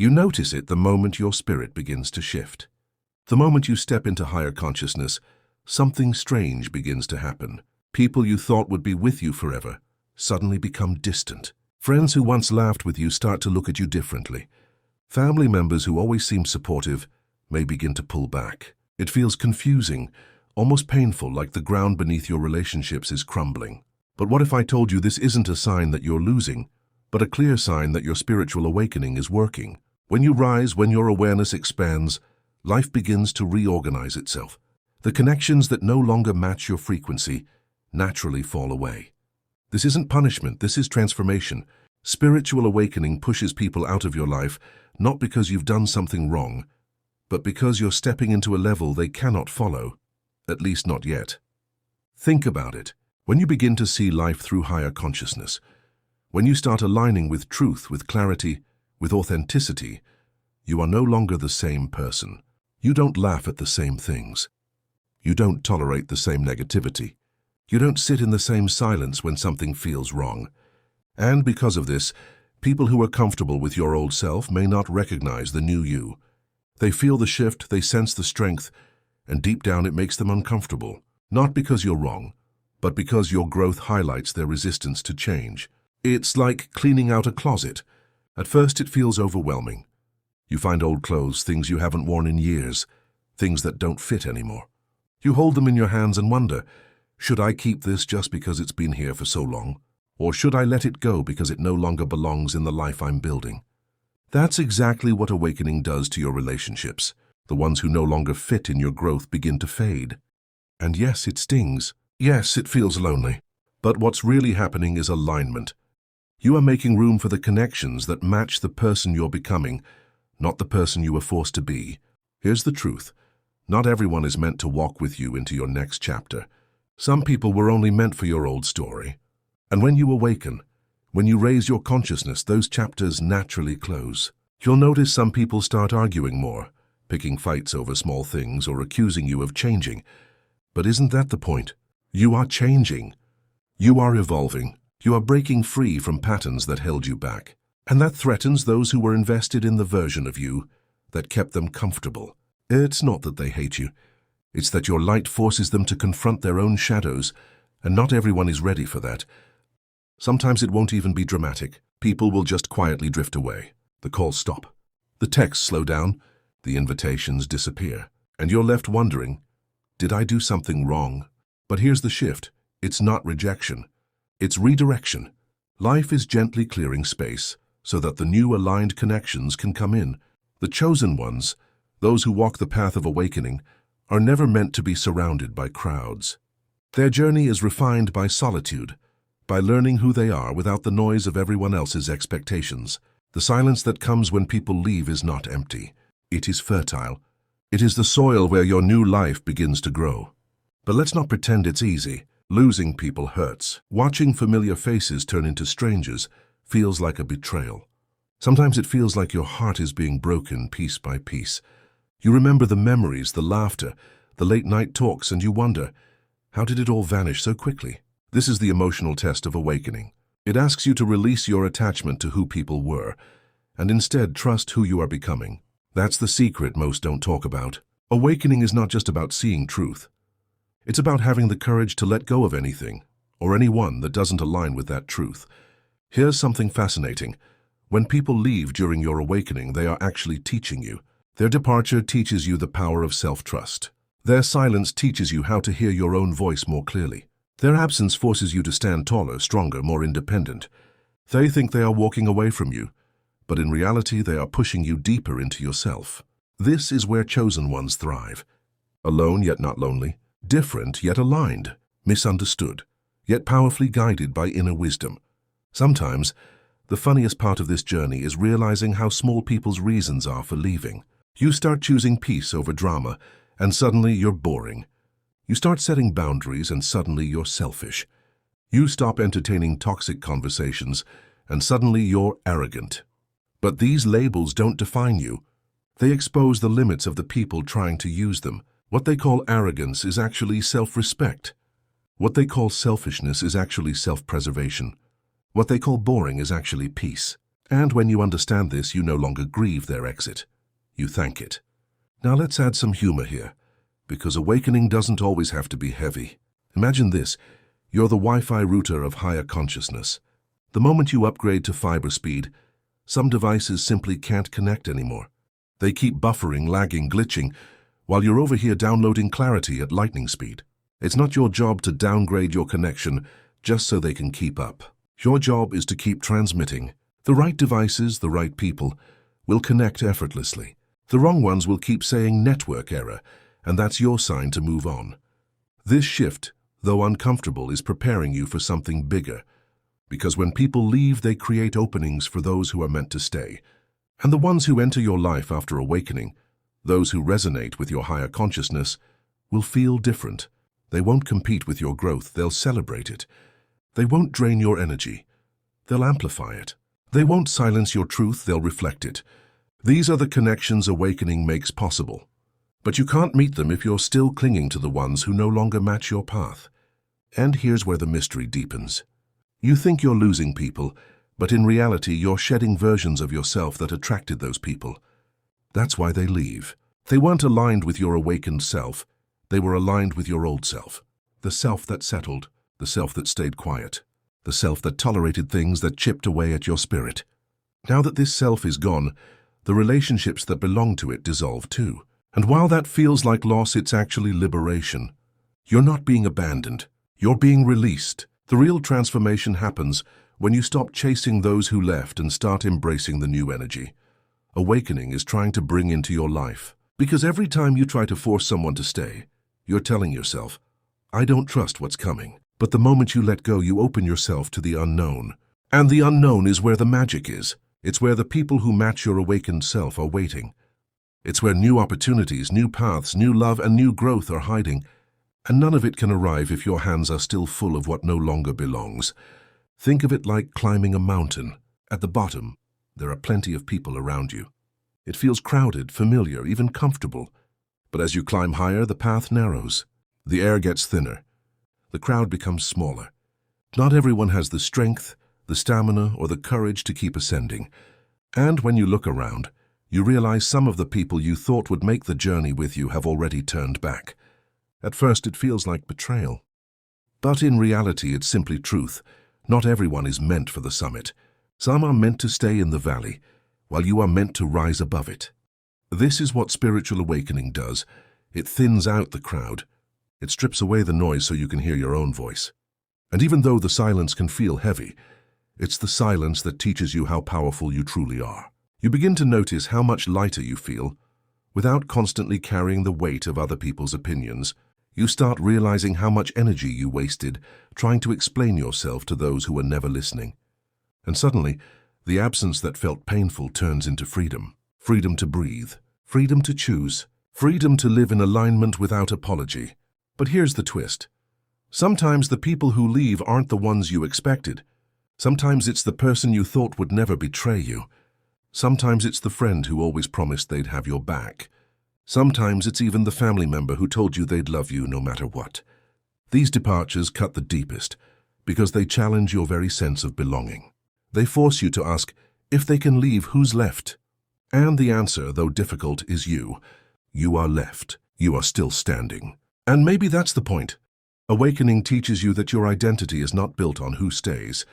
You notice it the moment your spirit begins to shift. The moment you step into higher consciousness, something strange begins to happen. People you thought would be with you forever suddenly become distant. Friends who once laughed with you start to look at you differently. Family members who always seemed supportive may begin to pull back. It feels confusing, almost painful, like the ground beneath your relationships is crumbling. But what if I told you this isn't a sign that you're losing, but a clear sign that your spiritual awakening is working? When you rise, when your awareness expands, life begins to reorganize itself. The connections that no longer match your frequency naturally fall away. This isn't punishment, this is transformation. Spiritual awakening pushes people out of your life, not because you've done something wrong, but because you're stepping into a level they cannot follow, at least not yet. Think about it. When you begin to see life through higher consciousness, when you start aligning with truth, with clarity, with authenticity, you are no longer the same person. You don't laugh at the same things. You don't tolerate the same negativity. You don't sit in the same silence when something feels wrong. And because of this, people who are comfortable with your old self may not recognize the new you. They feel the shift, they sense the strength, and deep down it makes them uncomfortable. Not because you're wrong, but because your growth highlights their resistance to change. It's like cleaning out a closet. At first it feels overwhelming. You find old clothes, things you haven't worn in years, things that don't fit anymore. You hold them in your hands and wonder, should I keep this just because it's been here for so long? Or should I let it go because it no longer belongs in the life I'm building? That's exactly what awakening does to your relationships. The ones who no longer fit in your growth begin to fade. And yes, it stings. Yes, it feels lonely. But what's really happening is alignment. You are making room for the connections that match the person you're becoming, not the person you were forced to be. Here's the truth. Not everyone is meant to walk with you into your next chapter. Some people were only meant for your old story. And when you awaken, when you raise your consciousness, those chapters naturally close. You'll notice some people start arguing more, picking fights over small things or accusing you of changing. But isn't that the point? You are changing. You are evolving. You are breaking free from patterns that held you back. And that threatens those who were invested in the version of you that kept them comfortable. It's not that they hate you. It's that your light forces them to confront their own shadows, and not everyone is ready for that. Sometimes it won't even be dramatic. People will just quietly drift away. The calls stop. The texts slow down. The invitations disappear. And you're left wondering, did I do something wrong? But here's the shift. It's not rejection. It's redirection. Life is gently clearing space so that the new aligned connections can come in. The chosen ones, those who walk the path of awakening, are never meant to be surrounded by crowds. Their journey is refined by solitude, by learning who they are without the noise of everyone else's expectations. The silence that comes when people leave is not empty. It is fertile. It is the soil where your new life begins to grow. But let's not pretend it's easy. Losing people hurts. Watching familiar faces turn into strangers feels like a betrayal. Sometimes it feels like your heart is being broken piece by piece. You remember the memories, the laughter, the late-night talks, and you wonder, how did it all vanish so quickly? This is the emotional test of awakening. It asks you to release your attachment to who people were, and instead trust who you are becoming. That's the secret most don't talk about. Awakening is not just about seeing truth. It's about having the courage to let go of anything, or anyone that doesn't align with that truth. Here's something fascinating. When people leave during your awakening, they are actually teaching you. Their departure teaches you the power of self-trust. Their silence teaches you how to hear your own voice more clearly. Their absence forces you to stand taller, stronger, more independent. They think they are walking away from you, but in reality they are pushing you deeper into yourself. This is where chosen ones thrive. Alone yet not lonely, different yet aligned, misunderstood, yet powerfully guided by inner wisdom. Sometimes, the funniest part of this journey is realizing how small people's reasons are for leaving. You start choosing peace over drama, and suddenly you're boring. You start setting boundaries, and suddenly you're selfish. You stop entertaining toxic conversations, and suddenly you're arrogant. But these labels don't define you. They expose the limits of the people trying to use them. What they call arrogance is actually self-respect. What they call selfishness is actually self-preservation. What they call boring is actually peace. And when you understand this, you no longer grieve their exit. You thank it. Now let's add some humor here, because awakening doesn't always have to be heavy. Imagine this. You're the Wi-Fi router of higher consciousness. The moment you upgrade to fiber speed, some devices simply can't connect anymore. They keep buffering, lagging, glitching, while you're over here downloading clarity at lightning speed. It's not your job to downgrade your connection just so they can keep up. Your job is to keep transmitting. The right devices, the right people, will connect effortlessly. The wrong ones will keep saying network error, and that's your sign to move on. This shift, though uncomfortable, is preparing you for something bigger. Because when people leave, they create openings for those who are meant to stay. And the ones who enter your life after awakening, those who resonate with your higher consciousness, will feel different. They won't compete with your growth, they'll celebrate it. They won't drain your energy, they'll amplify it. They won't silence your truth, they'll reflect it. These are the connections awakening makes possible. But you can't meet them if you're still clinging to the ones who no longer match your path. And here's where the mystery deepens. You think you're losing people, but in reality you're shedding versions of yourself that attracted those people. That's why they leave. They weren't aligned with your awakened self. They were aligned with your old self. The self that settled, the self that stayed quiet, the self that tolerated things that chipped away at your spirit. Now that this self is gone, the relationships that belong to it dissolve too. And while that feels like loss, it's actually liberation. You're not being abandoned. You're being released. The real transformation happens when you stop chasing those who left and start embracing the new energy. Awakening is trying to bring into your life. Because every time you try to force someone to stay, you're telling yourself, I don't trust what's coming. But the moment you let go, you open yourself to the unknown. And the unknown is where the magic is. It's where the people who match your awakened self are waiting. It's where new opportunities, new paths, new love, and new growth are hiding. And none of it can arrive if your hands are still full of what no longer belongs. Think of it like climbing a mountain. At the bottom, there are plenty of people around you. It feels crowded, familiar, even comfortable. But as you climb higher, the path narrows. The air gets thinner. The crowd becomes smaller. Not everyone has the strength, the stamina, or the courage to keep ascending. And when you look around, you realize some of the people you thought would make the journey with you have already turned back. At first, it feels like betrayal. But in reality, it's simply truth. Not everyone is meant for the summit. Some are meant to stay in the valley, while you are meant to rise above it. This is what spiritual awakening does. It thins out the crowd. It strips away the noise so you can hear your own voice. And even though the silence can feel heavy, it's the silence that teaches you how powerful you truly are. You begin to notice how much lighter you feel. Without constantly carrying the weight of other people's opinions, you start realizing how much energy you wasted trying to explain yourself to those who were never listening. And suddenly, the absence that felt painful turns into freedom. Freedom to breathe. Freedom to choose. Freedom to live in alignment without apology. But here's the twist. Sometimes the people who leave aren't the ones you expected. Sometimes it's the person you thought would never betray you. Sometimes it's the friend who always promised they'd have your back. Sometimes it's even the family member who told you they'd love you no matter what. These departures cut the deepest because they challenge your very sense of belonging. They force you to ask, if they can leave, who's left? And the answer, though difficult, is you. You are left. You are still standing. And maybe that's the point. Awakening teaches you that your identity is not built on who stays,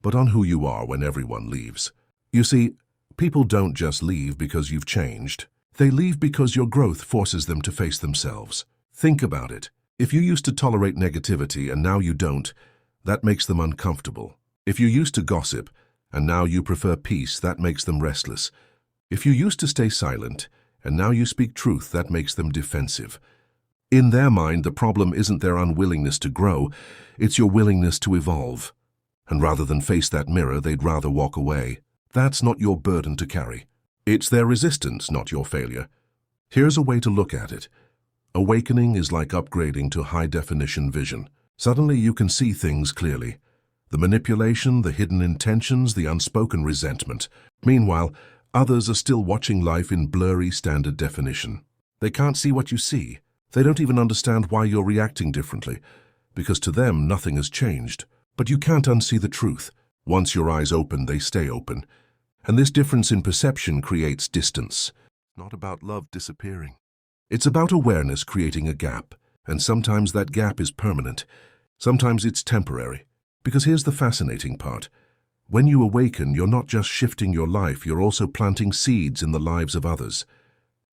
but on who you are when everyone leaves. You see, people don't just leave because you've changed. They leave because your growth forces them to face themselves. Think about it. If you used to tolerate negativity and now you don't, that makes them uncomfortable. If you used to gossip and now you prefer peace, that makes them restless. If you used to stay silent and now you speak truth, that makes them defensive. In their mind, the problem isn't their unwillingness to grow, it's your willingness to evolve. And rather than face that mirror, they'd rather walk away. That's not your burden to carry. It's their resistance, not your failure. Here's a way to look at it. Awakening is like upgrading to high-definition vision. Suddenly you can see things clearly. The manipulation, the hidden intentions, the unspoken resentment. Meanwhile, others are still watching life in blurry standard definition. They can't see what you see. They don't even understand why you're reacting differently, because to them nothing has changed. But you can't unsee the truth. Once your eyes open, they stay open. And this difference in perception creates distance. Not about love disappearing. It's about awareness creating a gap, and sometimes that gap is permanent. Sometimes it's temporary. Because here's the fascinating part. When you awaken, you're not just shifting your life, you're also planting seeds in the lives of others.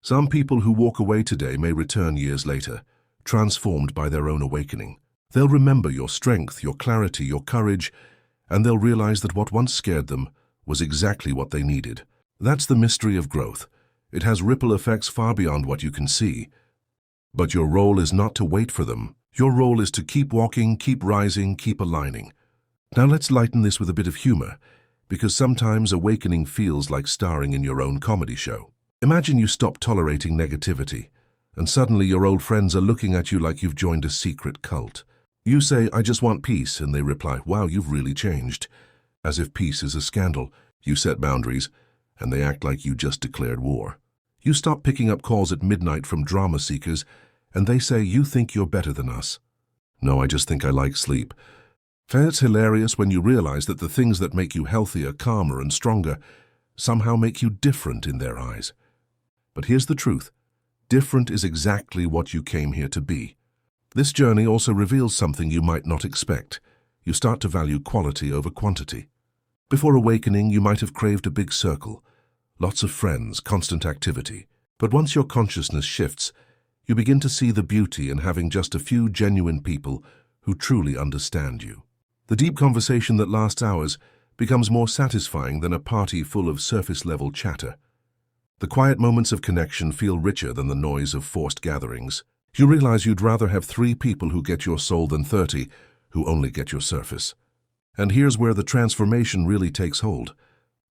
Some people who walk away today may return years later, transformed by their own awakening. They'll remember your strength, your clarity, your courage, and they'll realize that what once scared them was exactly what they needed. That's the mystery of growth. It has ripple effects far beyond what you can see. But your role is not to wait for them. Your role is to keep walking, keep rising, keep aligning. Now let's lighten this with a bit of humor, because sometimes awakening feels like starring in your own comedy show. Imagine you stop tolerating negativity, and suddenly your old friends are looking at you like you've joined a secret cult. You say, "I just want peace," and they reply, "Wow, you've really changed." As if peace is a scandal. You set boundaries, and they act like you just declared war. You stop picking up calls at midnight from drama seekers, and they say, "You think you're better than us." "No, I just think I like sleep." It's hilarious when you realize that the things that make you healthier, calmer, and stronger somehow make you different in their eyes. But here's the truth. Different is exactly what you came here to be. This journey also reveals something you might not expect. You start to value quality over quantity. Before awakening, you might have craved a big circle, lots of friends, constant activity. But once your consciousness shifts, you begin to see the beauty in having just a few genuine people who truly understand you. The deep conversation that lasts hours becomes more satisfying than a party full of surface-level chatter. The quiet moments of connection feel richer than the noise of forced gatherings. You realize you'd rather have 3 people who get your soul than 30 who only get your surface. And here's where the transformation really takes hold.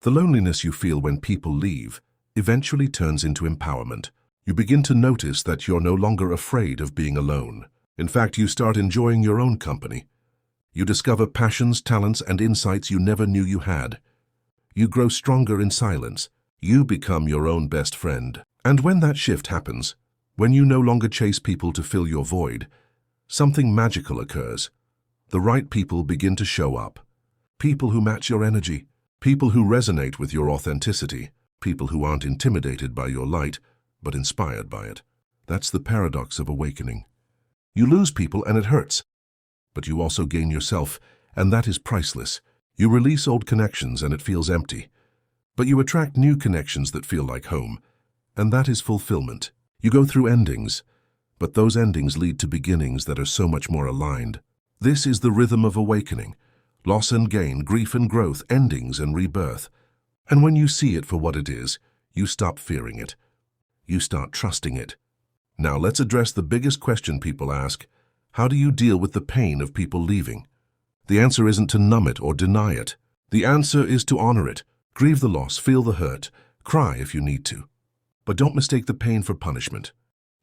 The loneliness you feel when people leave eventually turns into empowerment. You begin to notice that you're no longer afraid of being alone. In fact, you start enjoying your own company. You discover passions, talents, and insights you never knew you had. You grow stronger in silence. You become your own best friend. And when that shift happens, when you no longer chase people to fill your void, something magical occurs. The right people begin to show up. People who match your energy. People who resonate with your authenticity. People who aren't intimidated by your light, but inspired by it. That's the paradox of awakening. You lose people and it hurts. But you also gain yourself, and that is priceless. You release old connections and it feels empty. But you attract new connections that feel like home, and that is fulfillment. You go through endings, but those endings lead to beginnings that are so much more aligned. This is the rhythm of awakening. Loss and gain, grief and growth, endings and rebirth. And when you see it for what it is, you stop fearing it. You start trusting it. Now let's address the biggest question people ask. How do you deal with the pain of people leaving? The answer isn't to numb it or deny it. The answer is to honor it. Grieve the loss, feel the hurt, cry if you need to. But don't mistake the pain for punishment.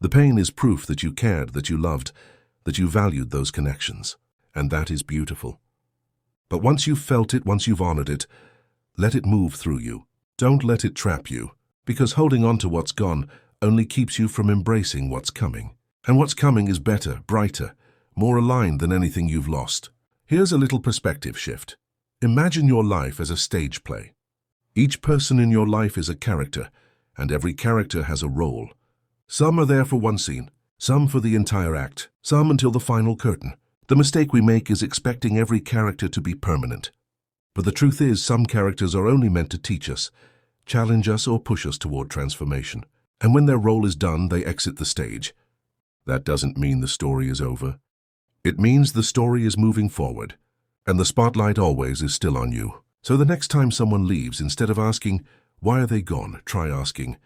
The pain is proof that you cared, that you loved, that you valued those connections. And that is beautiful. But once you've felt it, once you've honored it, let it move through you. Don't let it trap you, because holding on to what's gone only keeps you from embracing what's coming. And what's coming is better, brighter, more aligned than anything you've lost. Here's a little perspective shift. Imagine your life as a stage play. Each person in your life is a character, and every character has a role. Some are there for one scene, some for the entire act, some until the final curtain. The mistake we make is expecting every character to be permanent. But the truth is, some characters are only meant to teach us, challenge us, or push us toward transformation. And when their role is done, they exit the stage. That doesn't mean the story is over. It means the story is moving forward, and the spotlight always is still on you. So the next time someone leaves, instead of asking, "Why are they gone?" try asking,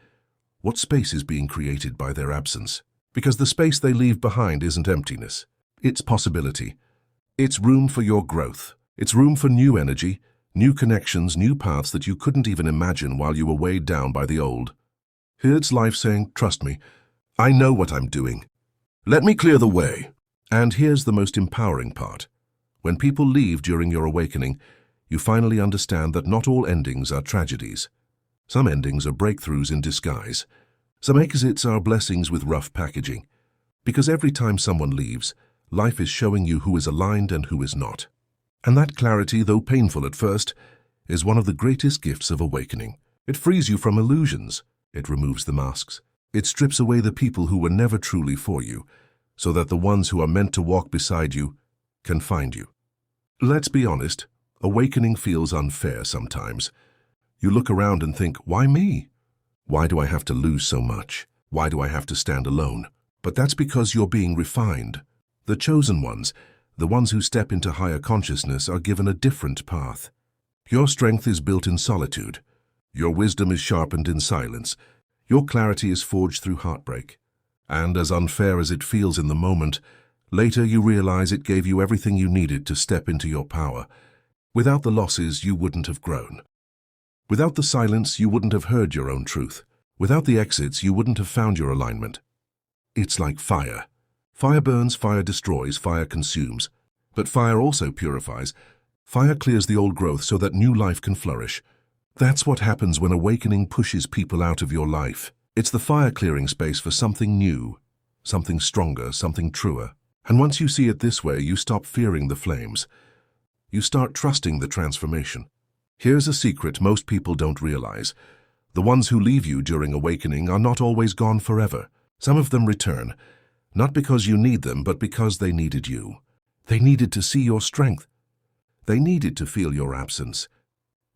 "What space is being created by their absence?" Because the space they leave behind isn't emptiness. It's possibility. It's room for your growth. It's room for new energy, new connections, new paths that you couldn't even imagine while you were weighed down by the old. Here's life saying, "Trust me, I know what I'm doing. Let me clear the way." And here's the most empowering part. When people leave during your awakening, you finally understand that not all endings are tragedies. Some endings are breakthroughs in disguise. Some exits are blessings with rough packaging. Because every time someone leaves, life is showing you who is aligned and who is not. And that clarity, though painful at first, is one of the greatest gifts of awakening. It frees you from illusions. It removes the masks. It strips away the people who were never truly for you, so that the ones who are meant to walk beside you can find you. Let's be honest, awakening feels unfair sometimes. You look around and think, why me? Why do I have to lose so much? Why do I have to stand alone? But that's because you're being refined. The chosen ones, the ones who step into higher consciousness, are given a different path. Your strength is built in solitude. Your wisdom is sharpened in silence. Your clarity is forged through heartbreak. And as unfair as it feels in the moment, later you realize it gave you everything you needed to step into your power. Without the losses, you wouldn't have grown. Without the silence, you wouldn't have heard your own truth. Without the exits, you wouldn't have found your alignment. It's like fire. Fire burns, fire destroys, fire consumes. But fire also purifies. Fire clears the old growth so that new life can flourish. That's what happens when awakening pushes people out of your life. It's the fire clearing space for something new, something stronger, something truer. And once you see it this way, you stop fearing the flames. You start trusting the transformation. Here's a secret most people don't realize. The ones who leave you during awakening are not always gone forever. Some of them return, not because you need them, but because they needed you. They needed to see your strength. They needed to feel your absence.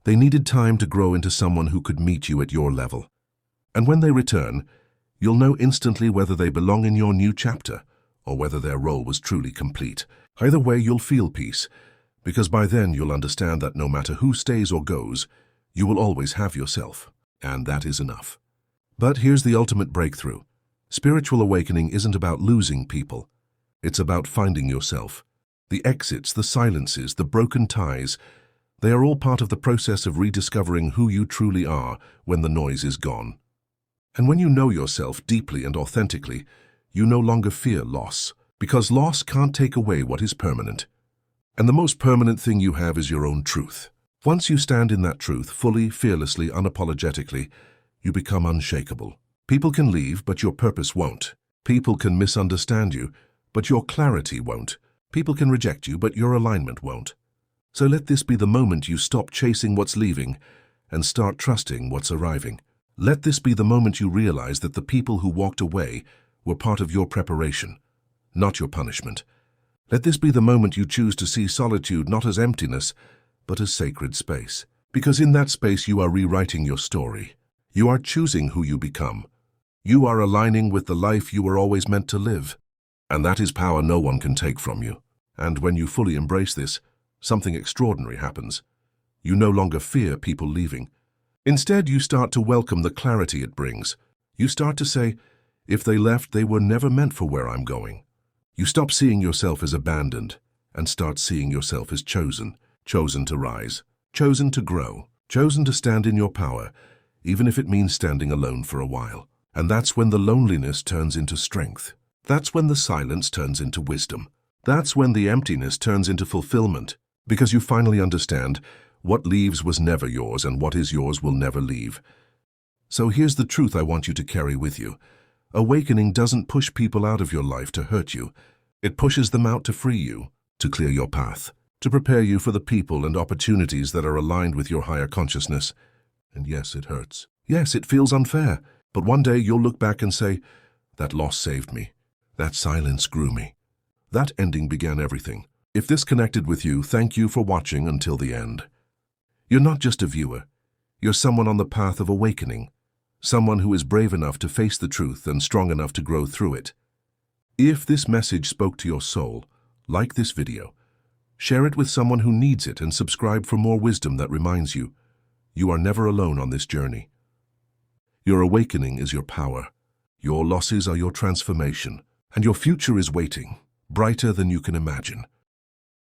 They needed time to grow into someone who could meet you at your level. And when they return, you'll know instantly whether they belong in your new chapter or whether their role was truly complete. Either way, you'll feel peace, because by then you'll understand that no matter who stays or goes, you will always have yourself, and that is enough. But here's the ultimate breakthrough. Spiritual awakening isn't about losing people. It's about finding yourself. The exits, the silences, the broken ties, they are all part of the process of rediscovering who you truly are when the noise is gone. And when you know yourself deeply and authentically, you no longer fear loss, because loss can't take away what is permanent. And the most permanent thing you have is your own truth. Once you stand in that truth, fully, fearlessly, unapologetically, you become unshakable. People can leave, but your purpose won't. People can misunderstand you, but your clarity won't. People can reject you, but your alignment won't. So let this be the moment you stop chasing what's leaving and start trusting what's arriving. Let this be the moment you realize that the people who walked away were part of your preparation, not your punishment. Let this be the moment you choose to see solitude not as emptiness, but as sacred space. Because in that space you are rewriting your story. You are choosing who you become. You are aligning with the life you were always meant to live. And that is power no one can take from you. And when you fully embrace this, something extraordinary happens. You no longer fear people leaving. Instead, you start to welcome the clarity it brings. You start to say, if they left, they were never meant for where I'm going. You stop seeing yourself as abandoned and start seeing yourself as chosen. Chosen to rise, chosen to grow, chosen to stand in your power, even if it means standing alone for a while. And that's when the loneliness turns into strength. That's when the silence turns into wisdom. That's when the emptiness turns into fulfillment, because you finally understand what leaves was never yours and what is yours will never leave. So here's the truth I want you to carry with you. Awakening doesn't push people out of your life to hurt you. It pushes them out to free you, to clear your path, to prepare you for the people and opportunities that are aligned with your higher consciousness. And yes, it hurts. Yes, it feels unfair. But one day you'll look back and say, that loss saved me. That silence grew me. That ending began everything. If this connected with you, thank you for watching until the end. You're not just a viewer. You're someone on the path of awakening. Someone who is brave enough to face the truth and strong enough to grow through it. If this message spoke to your soul, like this video. Share it with someone who needs it and subscribe for more wisdom that reminds you, you are never alone on this journey. Your awakening is your power. Your losses are your transformation. And your future is waiting, brighter than you can imagine.